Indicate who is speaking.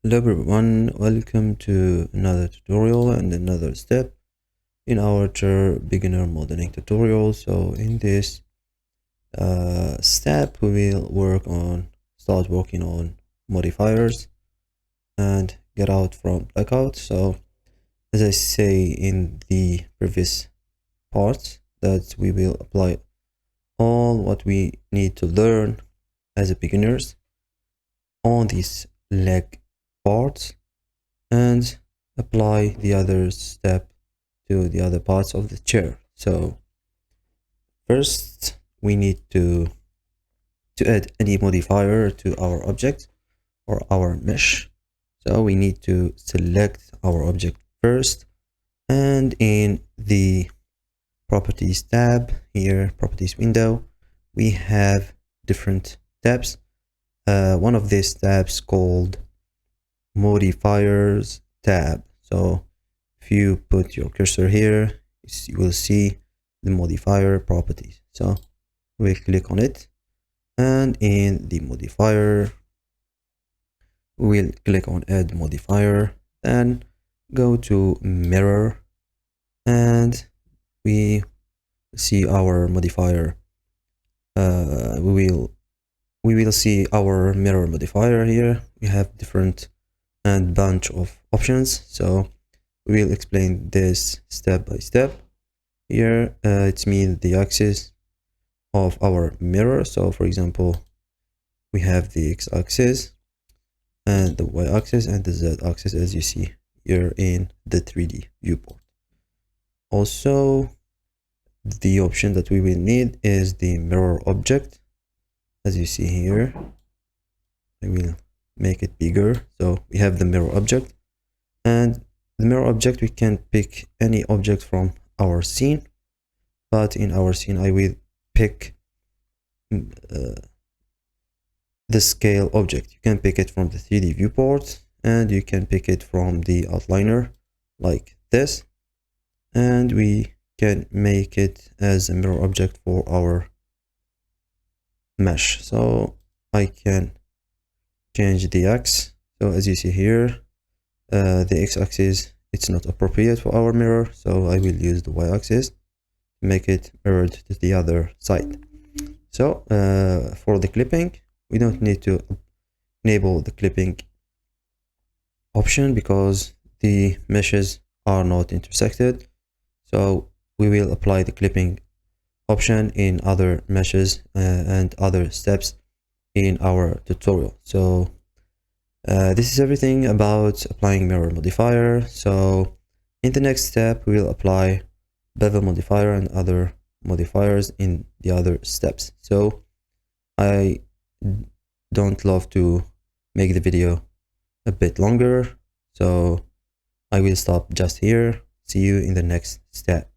Speaker 1: Hello everyone, welcome to another tutorial and another step in our beginner modeling tutorial. So in this step we will start working on modifiers and get out from blackout. So as I say in the previous parts, that we will apply all what we need to learn as a beginners on these leg parts and apply the other step to the other parts of the chair. So first we need to add any modifier to our object or our mesh. So we need to select our object first, and in the properties tab here, properties window, we have different tabs. One of these tabs called modifiers tab. So if you put your cursor here, you will see the modifier properties. So we'll click on it, and in the modifier we'll click on add modifier, then go to mirror, and we see our modifier. We will see our mirror modifier here. We have different and bunch of options, so we will explain this step by step. Here it's mean the axis of our mirror. So for example, we have the x-axis and the y-axis and the z-axis, as you see here in the 3D viewport. Also, the option that we will need is the mirror object. As you see here, I will make it bigger. So we have the mirror object, and the mirror object, we can pick any object from our scene, but in our scene I will pick the scale object. You can pick it from the 3D viewport, and you can pick it from the outliner like this, and we can make it as a mirror object for our mesh. So I can change the x. So as you see here, the x-axis, it's not appropriate for our mirror, so I will use the y-axis to make it mirrored to the other side. So for the clipping, we don't need to enable the clipping option because the meshes are not intersected. So we will apply the clipping option in other meshes and other steps in our tutorial. So this is everything about applying mirror modifier. So in the next step, we will apply bevel modifier and other modifiers in the other steps. So I don't love to make the video a bit longer, so I will stop just here. See you in the next step.